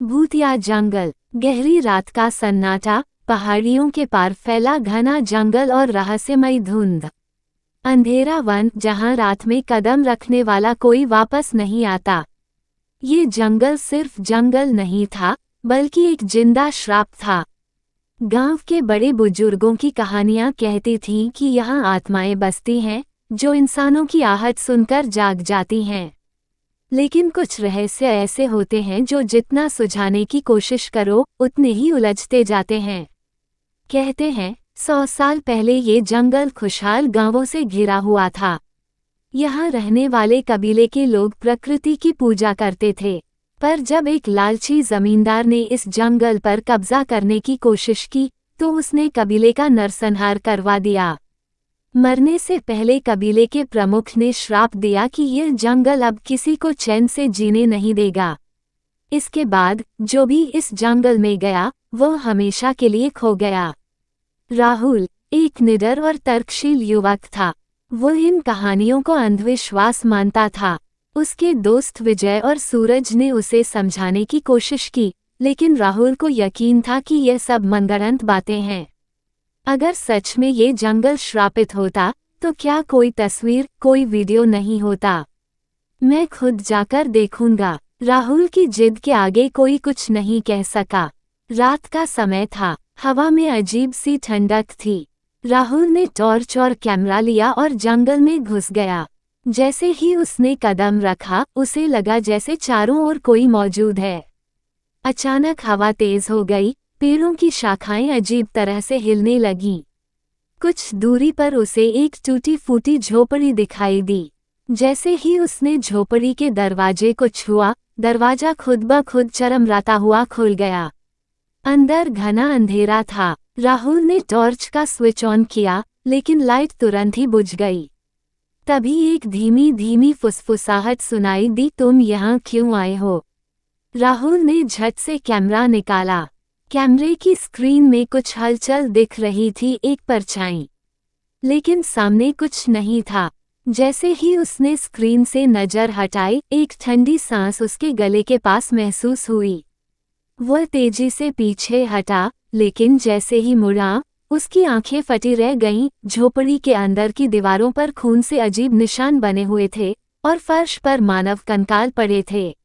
भूतिया जंगल। गहरी रात का सन्नाटा, पहाड़ियों के पार फैला घना जंगल और रहस्यमयी धुंध। अंधेरा वन जहां रात में कदम रखने वाला कोई वापस नहीं आता। ये जंगल सिर्फ जंगल नहीं था, बल्कि एक जिंदा श्राप था। गांव के बड़े बुजुर्गों की कहानियां कहती थीं कि यहाँ आत्माएं बसती हैं, जो इंसानों की आहट सुनकर जाग जाती हैं। लेकिन कुछ रहस्य ऐसे होते हैं जो जितना सुझाने की कोशिश करो, उतने ही उलझते जाते हैं। कहते हैं 100 साल पहले ये जंगल खुशहाल गांवों से घिरा हुआ था। यहाँ रहने वाले कबीले के लोग प्रकृति की पूजा करते थे। पर जब एक लालची जमींदार ने इस जंगल पर कब्जा करने की कोशिश की, तो उसने कबीले का नरसंहार करवा दिया। मरने से पहले कबीले के प्रमुख ने श्राप दिया कि यह जंगल अब किसी को चैन से जीने नहीं देगा। इसके बाद जो भी इस जंगल में गया, वह हमेशा के लिए खो गया। राहुल एक निडर और तर्कशील युवक था। वो इन कहानियों को अंधविश्वास मानता था। उसके दोस्त विजय और सूरज ने उसे समझाने की कोशिश की, लेकिन राहुल को यकीन था कि यह सब मनगढ़ंत बातें हैं। अगर सच में ये जंगल श्रापित होता, तो क्या कोई तस्वीर, कोई वीडियो नहीं होता? मैं खुद जाकर देखूंगा। राहुल की जिद के आगे कोई कुछ नहीं कह सका। रात का समय था, हवा में अजीब सी ठंडक थी। राहुल ने टॉर्च और कैमरा लिया और जंगल में घुस गया। जैसे ही उसने कदम रखा, उसे लगा जैसे चारों ओर कोई मौजूद है। अचानक हवा तेज हो गई, पेड़ों की शाखाएं अजीब तरह से हिलने लगीं। कुछ दूरी पर उसे एक टूटी फूटी झोपड़ी दिखाई दी। जैसे ही उसने झोपड़ी के दरवाजे को छुआ, दरवाजा खुद ब खुद चरमराता हुआ खुल गया। अंदर घना अंधेरा था। राहुल ने टॉर्च का स्विच ऑन किया, लेकिन लाइट तुरंत ही बुझ गई। तभी एक धीमी धीमी फुसफुसाहट सुनाई दी, तुम यहाँ क्यों आए हो? राहुल ने झट से कैमरा निकाला। कैमरे की स्क्रीन में कुछ हलचल दिख रही थी, एक परछाई। लेकिन सामने कुछ नहीं था। जैसे ही उसने स्क्रीन से नजर हटाई, एक ठंडी सांस उसके गले के पास महसूस हुई। वह तेजी से पीछे हटा, लेकिन जैसे ही मुड़ा, उसकी आंखें फटी रह गईं। झोपड़ी के अंदर की दीवारों पर खून से अजीब निशान बने हुए थे और फर्श पर मानव कंकाल पड़े थे।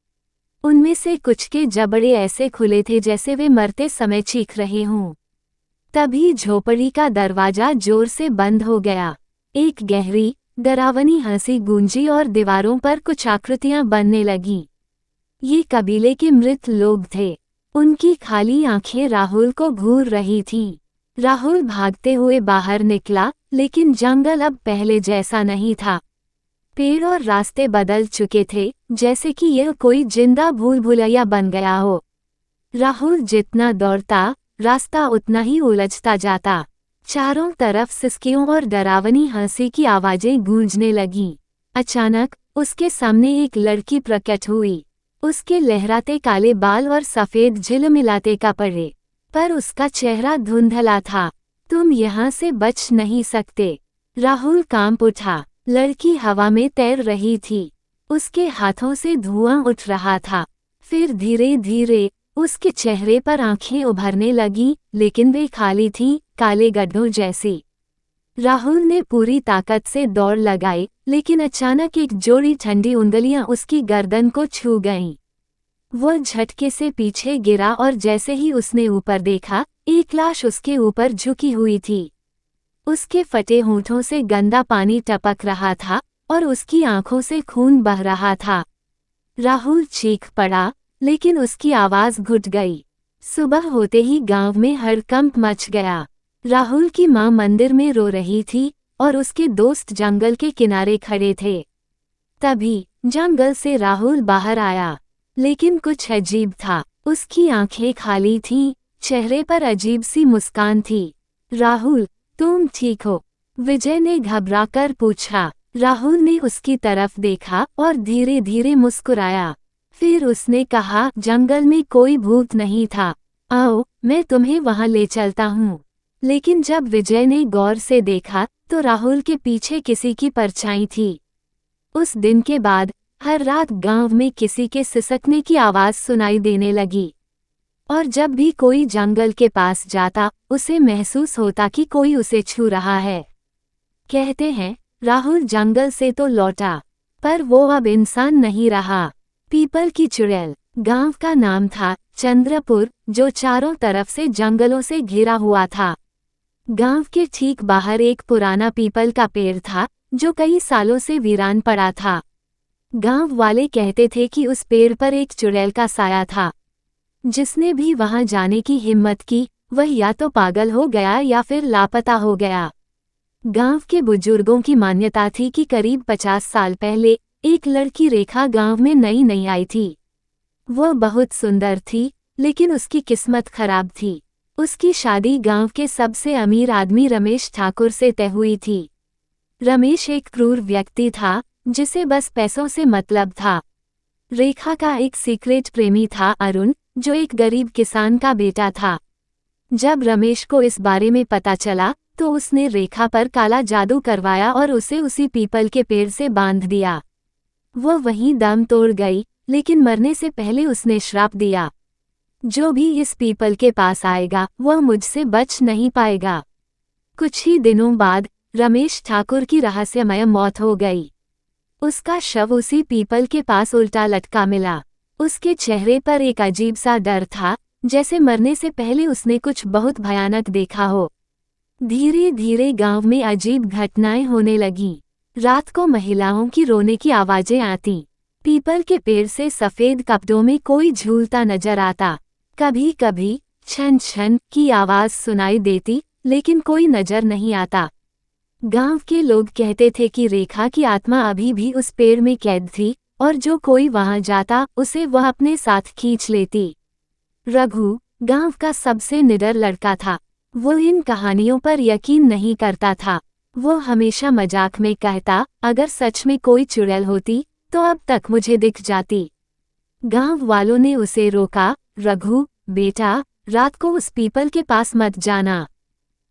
उनमें से कुछ के जबड़े ऐसे खुले थे जैसे वे मरते समय चीख रहे हों। तभी झोपड़ी का दरवाजा जोर से बंद हो गया। एक गहरी, डरावनी हंसी गूंजी और दीवारों पर कुछ आकृतियां बनने लगीं। ये कबीले के मृत लोग थे। उनकी खाली आंखें राहुल को घूर रही थीं। राहुल भागते हुए बाहर निकला, लेकिन जंगल अब पहले जैसा नहीं था। पेड़ और रास्ते बदल चुके थे, जैसे कि यह कोई जिंदा भूल भुलैया बन गया हो। राहुल जितना दौड़ता, रास्ता उतना ही उलझता जाता। चारों तरफ सिसकियों और डरावनी हंसी की आवाजें गूंजने लगीं। अचानक उसके सामने एक लड़की प्रकट हुई। उसके लहराते काले बाल और सफेद झिलमिलाते कपड़े, पर उसका चेहरा धुंधला था। तुम यहाँ से बच नहीं सकते। राहुल कांप उठा। लड़की हवा में तैर रही थी। उसके हाथों से धुआं उठ रहा था। फिर धीरे धीरे उसके चेहरे पर आंखें उभरने लगीं, लेकिन वे खाली थीं, काले गड्ढों जैसी। राहुल ने पूरी ताकत से दौड़ लगाई, लेकिन अचानक एक जोड़ी ठंडी उंगलियां उसकी गर्दन को छू गईं। वह झटके से पीछे गिरा और जैसे ही उसने ऊपर देखा, एक लाश उसके ऊपर झुकी हुई थी। उसके फटे होंठों से गंदा पानी टपक रहा था और उसकी आंखों से खून बह रहा था। राहुल चीख पड़ा, लेकिन उसकी आवाज घुट गई। सुबह होते ही गांव में हड़कंप मच गया। राहुल की मां मंदिर में रो रही थी और उसके दोस्त जंगल के किनारे खड़े थे। तभी जंगल से राहुल बाहर आया, लेकिन कुछ अजीब था। उसकी आंखें खाली थीं, चेहरे पर अजीब सी मुस्कान थी। राहुल, तुम ठीक हो? विजय ने घबराकर पूछा। राहुल ने उसकी तरफ देखा और धीरे धीरे मुस्कुराया। फिर उसने कहा, जंगल में कोई भूत नहीं था। आओ, मैं तुम्हें वहां ले चलता हूँ। लेकिन जब विजय ने गौर से देखा, तो राहुल के पीछे किसी की परछाई थी। उस दिन के बाद हर रात गांव में किसी के सिसकने की आवाज सुनाई देने लगी। और जब भी कोई जंगल के पास जाता उसे महसूस होता कि कोई उसे छू रहा है। कहते हैं राहुल जंगल से तो लौटा, पर वो अब इंसान नहीं रहा। पीपल की चुड़ैल। गांव का नाम था चंद्रपुर, जो चारों तरफ से जंगलों से घिरा हुआ था। गांव के ठीक बाहर एक पुराना पीपल का पेड़ था जो कई सालों से वीरान पड़ा था। गांव वाले कहते थे कि उस पेड़ पर एक चुड़ैल का साया था। जिसने भी वहां जाने की हिम्मत की वह या तो पागल हो गया या फिर लापता हो गया। गांव के बुजुर्गों की मान्यता थी कि करीब 50 साल पहले एक लड़की रेखा गांव में नई नई आई थी। वह बहुत सुंदर थी, लेकिन उसकी किस्मत खराब थी। उसकी शादी गांव के सबसे अमीर आदमी रमेश ठाकुर से तय हुई थी। रमेश एक क्रूर व्यक्ति था जिसे बस पैसों से मतलब था। रेखा का एक सीक्रेट प्रेमी था अरुण, जो एक गरीब किसान का बेटा था। जब रमेश को इस बारे में पता चला तो उसने रेखा पर काला जादू करवाया और उसे उसी पीपल के पेड़ से बांध दिया। वह वहीं दम तोड़ गई, लेकिन मरने से पहले उसने श्राप दिया, जो भी इस पीपल के पास आएगा वह मुझसे बच नहीं पाएगा। कुछ ही दिनों बाद रमेश ठाकुर की रहस्यमय मौत हो गई। उसका शव उसी पीपल के पास उल्टा लटका मिला। उसके चेहरे पर एक अजीब सा डर था, जैसे मरने से पहले उसने कुछ बहुत भयानक देखा हो। धीरे धीरे गांव में अजीब घटनाएं होने लगीं। रात को महिलाओं की रोने की आवाजें आती। पीपल के पेड़ से सफेद कपड़ों में कोई झूलता नजर आता। कभी कभी छन छन की आवाज सुनाई देती, लेकिन कोई नजर नहीं आता। गांव के लोग कहते थे कि रेखा की आत्मा अभी भी उस पेड़ में कैद थी और जो कोई वहां जाता उसे वह अपने साथ खींच लेती। रघु गांव का सबसे निडर लड़का था। वो इन कहानियों पर यकीन नहीं करता था। वो हमेशा मजाक में कहता, अगर सच में कोई चुड़ैल होती तो अब तक मुझे दिख जाती। गांव वालों ने उसे रोका, रघु बेटा, रात को उस पीपल के पास मत जाना।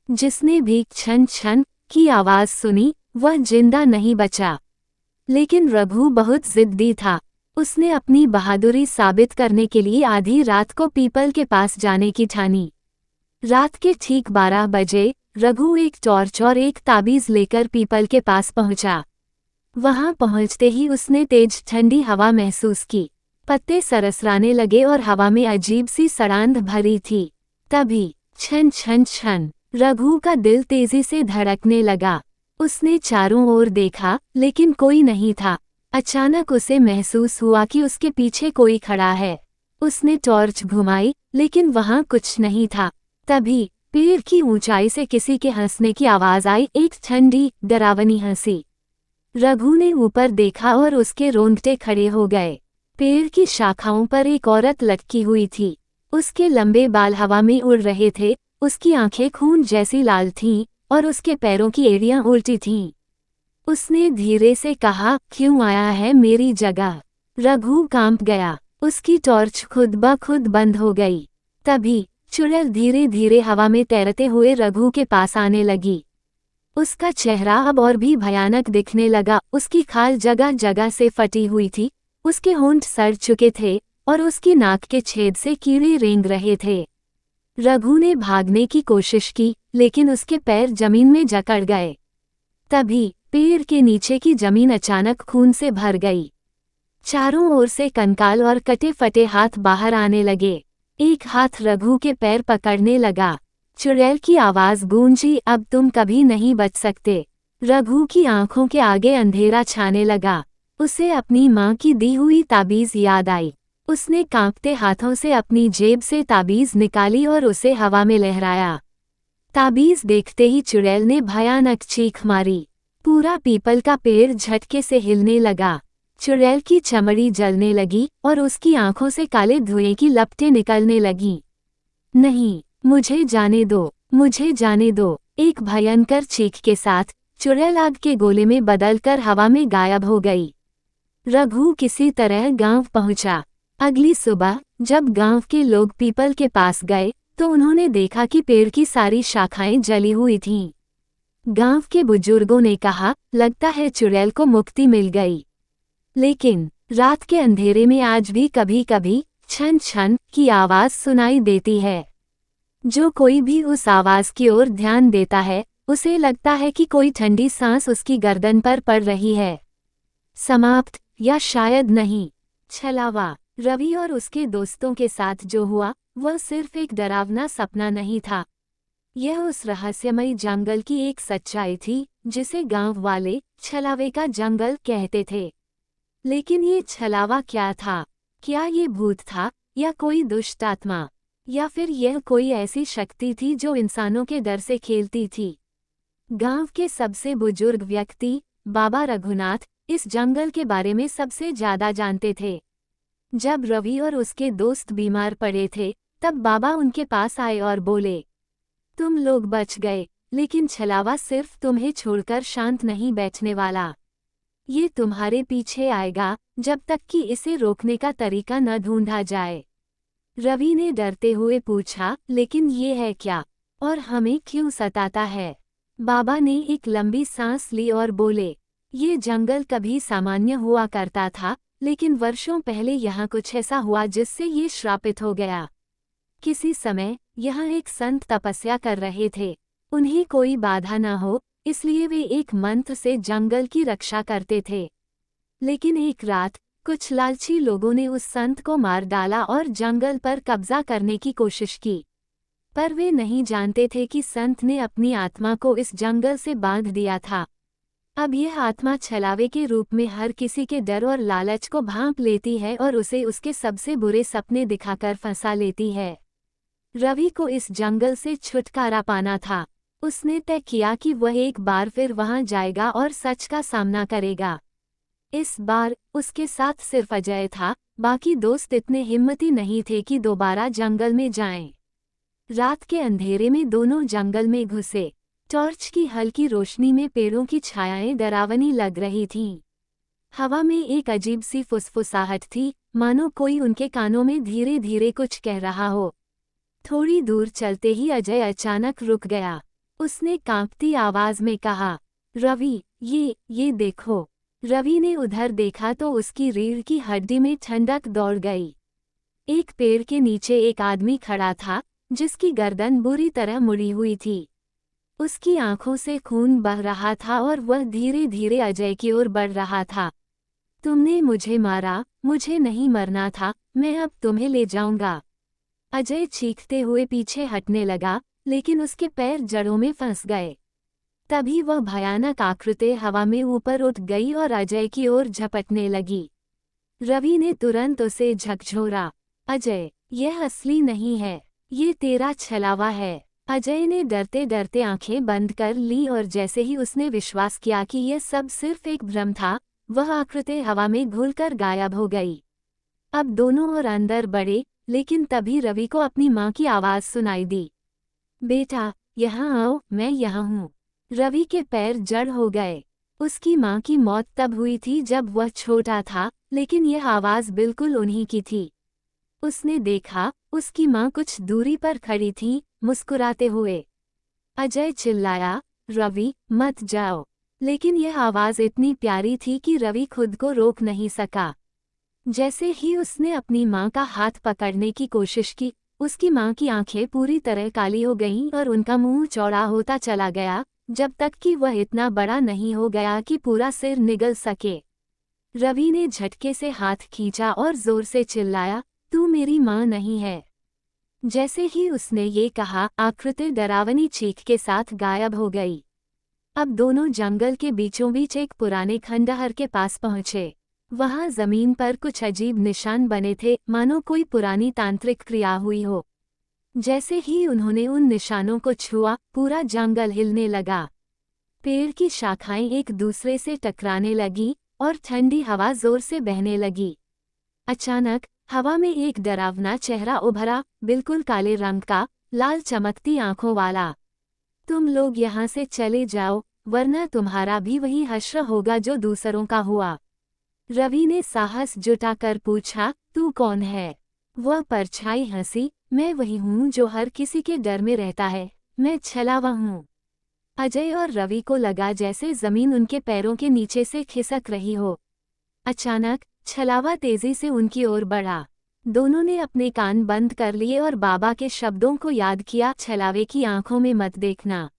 जिसने भी छन छन की आवाज सुनी वह जिंदा नहीं बचा। लेकिन रघु बहुत जिद्दी था। उसने अपनी बहादुरी साबित करने के लिए आधी रात को पीपल के पास जाने की ठानी। रात के ठीक 12 बजे रघु एक टॉर्च और एक ताबीज लेकर पीपल के पास पहुंचा। वहां पहुंचते ही उसने तेज ठंडी हवा महसूस की। पत्ते सरसराने लगे और हवा में अजीब सी सड़ांध भरी थी। तभी छन छन छन रघु का दिल तेजी से धड़कने लगा। उसने चारों ओर देखा, लेकिन कोई नहीं था। अचानक उसे महसूस हुआ कि उसके पीछे कोई खड़ा है। उसने टॉर्च घुमाई, लेकिन वहां कुछ नहीं था। तभी पेड़ की ऊंचाई से किसी के हंसने की आवाज आई, एक ठंडी डरावनी हंसी। रघु ने ऊपर देखा और उसके रोंगटे खड़े हो गए। पेड़ की शाखाओं पर एक औरत लटकी हुई थी। उसके लंबे बाल हवा में उड़ रहे थे। उसकी आंखें खून जैसी लाल थीं और उसके पैरों की एड़ियां उल्टी थीं। उसने धीरे से कहा, क्यों आया है मेरी जगह? रघु कांप गया। उसकी टॉर्च खुद ब खुद बंद हो गई। तभी चुड़ैल धीरे धीरे हवा में तैरते हुए रघु के पास आने लगी। उसका चेहरा अब और भी भयानक दिखने लगा। उसकी खाल जगह जगह से फटी हुई थी, उसके होंठ सड़ चुके थे और उसकी नाक के छेद से कीड़े रेंग रहे थे। रघु ने भागने की कोशिश की, लेकिन उसके पैर जमीन में जकड़ गए। तभी पेड़ के नीचे की जमीन अचानक खून से भर गई। चारों ओर से कंकाल और कटे फटे हाथ बाहर आने लगे। एक हाथ रघु के पैर पकड़ने लगा। चुड़ैल की आवाज गूंजी, अब तुम कभी नहीं बच सकते। रघु की आंखों के आगे अंधेरा छाने लगा। उसे अपनी मां की दी हुई ताबीज याद आई। उसने कांपते हाथों से अपनी जेब से ताबीज निकाली और उसे हवा में लहराया। ताबीज देखते ही चुड़ैल ने भयानक चीख मारी। पूरा पीपल का पेड़ झटके से हिलने लगा। चुड़ैल की चमड़ी जलने लगी और उसकी आंखों से काले धुएं की लपटें निकलने लगीं। नहीं, मुझे जाने दो, मुझे जाने दो। एक भयंकर चीख के साथ चुड़ैल आग के गोले में बदलकर हवा में गायब हो गई। रघु किसी तरह गांव पहुंचा। अगली सुबह जब गांव के लोग पीपल के पास गए तो उन्होंने देखा कि पेड़ की सारी शाखाएं जली हुई थीं। गांव के बुजुर्गों ने कहा, लगता है चुड़ैल को मुक्ति मिल गई। लेकिन रात के अंधेरे में आज भी कभी कभी छन छन की आवाज सुनाई देती है। जो कोई भी उस आवाज की ओर ध्यान देता है, उसे लगता है कि कोई ठंडी सांस उसकी गर्दन पर पड़ रही है। समाप्त, या शायद नहीं। छलावा। रवि और उसके दोस्तों के साथ जो हुआ, वह सिर्फ एक डरावना सपना नहीं था। यह उस रहस्यमयी जंगल की एक सच्चाई थी, जिसे गांव वाले छलावे का जंगल कहते थे। लेकिन ये छलावा क्या था? क्या ये भूत था, या कोई दुष्ट आत्मा, या फिर यह कोई ऐसी शक्ति थी जो इंसानों के डर से खेलती थी? गांव के सबसे बुजुर्ग व्यक्ति, बाबा रघुनाथ, इस जंगल के बारे में सबसे ज्यादा जानते थे। जब रवि और उसके दोस्त बीमार पड़े थे, तब बाबा उनके पास आए और बोले, तुम लोग बच गए, लेकिन छलावा सिर्फ तुम्हें छोड़कर शांत नहीं बैठने वाला। ये तुम्हारे पीछे आएगा, जब तक कि इसे रोकने का तरीका न ढूंढा जाए। रवि ने डरते हुए पूछा, लेकिन ये है क्या, और हमें क्यों सताता है? बाबा ने एक लंबी सांस ली और बोले, ये जंगल कभी सामान्य हुआ करता था, लेकिन वर्षों पहले यहाँ कुछ ऐसा हुआ जिससे ये श्रापित हो गया। किसी समय यहाँ एक संत तपस्या कर रहे थे। उन्हें कोई बाधा न हो, इसलिए वे एक मंत्र से जंगल की रक्षा करते थे। लेकिन एक रात कुछ लालची लोगों ने उस संत को मार डाला और जंगल पर कब्जा करने की कोशिश की। पर वे नहीं जानते थे कि संत ने अपनी आत्मा को इस जंगल से बांध दिया था। अब यह आत्मा छलावे के रूप में हर किसी के डर और लालच को भांप लेती है और उसे उसके सबसे बुरे सपने दिखाकर फंसा लेती है। रवि को इस जंगल से छुटकारा पाना था। उसने तय किया कि वह एक बार फिर वहां जाएगा और सच का सामना करेगा। इस बार उसके साथ सिर्फ अजय था, बाकी दोस्त इतने हिम्मती नहीं थे कि दोबारा जंगल में जाएं। रात के अंधेरे में दोनों जंगल में घुसे। टॉर्च की हल्की रोशनी में पेड़ों की छायाएं डरावनी लग रही थीं। हवा में एक अजीब सी फुसफुसाहट थी, मानो कोई उनके कानों में धीरे धीरे कुछ कह रहा हो। थोड़ी दूर चलते ही अजय अचानक रुक गया। उसने कांपती आवाज में कहा, रवि, ये देखो। रवि ने उधर देखा तो उसकी रीढ़ की हड्डी में ठंडक दौड़ गई। एक पेड़ के नीचे एक आदमी खड़ा था, जिसकी गर्दन बुरी तरह मुड़ी हुई थी। उसकी आंखों से खून बह रहा था और वह धीरे धीरे अजय की ओर बढ़ रहा था। तुमने मुझे मारा, मुझे नहीं मरना था, मैं अब तुम्हें ले जाऊंगा। अजय चीखते हुए पीछे हटने लगा, लेकिन उसके पैर जड़ों में फंस गए। तभी वह भयानक आकृति हवा में ऊपर उठ गई और अजय की ओर झपटने लगी। रवि ने तुरंत उसे झकझोरा। अजय, यह असली नहीं है, ये तेरा छलावा है। अजय ने डरते डरते आंखें बंद कर ली और जैसे ही उसने विश्वास किया कि यह सब सिर्फ एक भ्रम था, वह आकृति हवा में घुलकर गायब हो गई। अब दोनों और अंदर बढ़े, लेकिन तभी रवि को अपनी माँ की आवाज़ सुनाई दी। बेटा, यहाँ आओ, मैं यहाँ हूँ। रवि के पैर जड़ हो गए। उसकी माँ की मौत तब हुई थी जब वह छोटा था, लेकिन यह आवाज़ बिल्कुल उन्हीं की थी। उसने देखा, उसकी माँ कुछ दूरी पर खड़ी थी, मुस्कुराते हुए। अजय चिल्लाया, रवि, मत जाओ। लेकिन यह आवाज़ इतनी प्यारी थी कि रवि खुद को रोक नहीं सका। जैसे ही उसने अपनी माँ का हाथ पकड़ने की कोशिश की, उसकी माँ की आंखें पूरी तरह काली हो गईं और उनका मुंह चौड़ा होता चला गया, जब तक कि वह इतना बड़ा नहीं हो गया कि पूरा सिर निगल सके। रवि ने झटके से हाथ खींचा और जोर से चिल्लाया, तू मेरी माँ नहीं है। जैसे ही उसने ये कहा, आकृति डरावनी चीख के साथ गायब हो गई। अब दोनों जंगल के बीचों बीच एक पुराने खंडहर के पास पहुंचे। वहां जमीन पर कुछ अजीब निशान बने थे, मानो कोई पुरानी तांत्रिक क्रिया हुई हो। जैसे ही उन्होंने उन निशानों को छुआ, पूरा जंगल हिलने लगा। पेड़ की शाखाएं एक दूसरे से टकराने लगी और ठंडी हवा जोर से बहने लगी। अचानक हवा में एक डरावना चेहरा उभरा, बिल्कुल काले रंग का, लाल चमकती आंखों वाला। तुम लोग यहाँ से चले जाओ, वरना तुम्हारा भी वही हश्र होगा जो दूसरों का हुआ। रवि ने साहस जुटाकर पूछा, तू कौन है? वह परछाई हंसी, मैं वही हूँ जो हर किसी के डर में रहता है, मैं छलावा हूँ। अजय और रवि को लगा जैसे जमीन उनके पैरों के नीचे से खिसक रही हो। अचानक छलावा तेजी से उनकी ओर बढ़ा। दोनों ने अपने कान बंद कर लिए और बाबा के शब्दों को याद किया, छलावे की आंखों में मत देखना।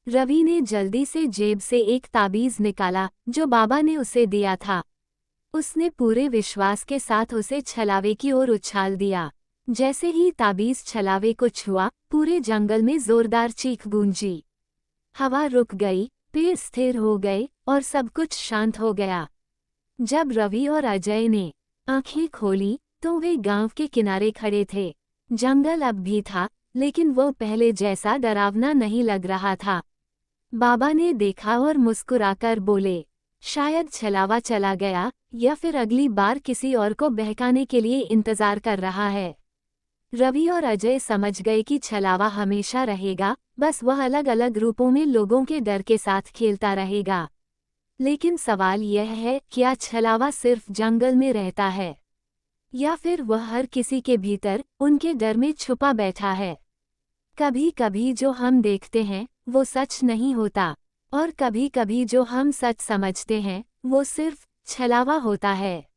रवि ने जल्दी से जेब से एक ताबीज निकाला जो बाबा ने उसे दिया था। उसने पूरे विश्वास के साथ उसे छलावे की ओर उछाल दिया। जैसे ही ताबीज छलावे को छुआ, पूरे जंगल में जोरदार चीख गूंजी। हवा रुक गई, पेड़ स्थिर हो गए और सब कुछ शांत हो गया। जब रवि और अजय ने आंखें खोली तो वे गांव के किनारे खड़े थे। जंगल अब भी था, लेकिन वो पहले जैसा डरावना नहीं लग रहा था। बाबा ने देखा और मुस्कुराकर बोले, शायद छलावा चला गया या फिर अगली बार किसी और को बहकाने के लिए इंतजार कर रहा है। रवि और अजय समझ गए कि छलावा हमेशा रहेगा, बस वह अलग अलग रूपों में लोगों के डर के साथ खेलता रहेगा। लेकिन सवाल यह है, क्या छलावा सिर्फ जंगल में रहता है या फिर वह हर किसी के भीतर उनके डर में छुपा बैठा है? कभी कभी जो हम देखते हैं वो सच नहीं होता, और कभी कभी जो हम सच समझते हैं वो सिर्फ छलावा होता है।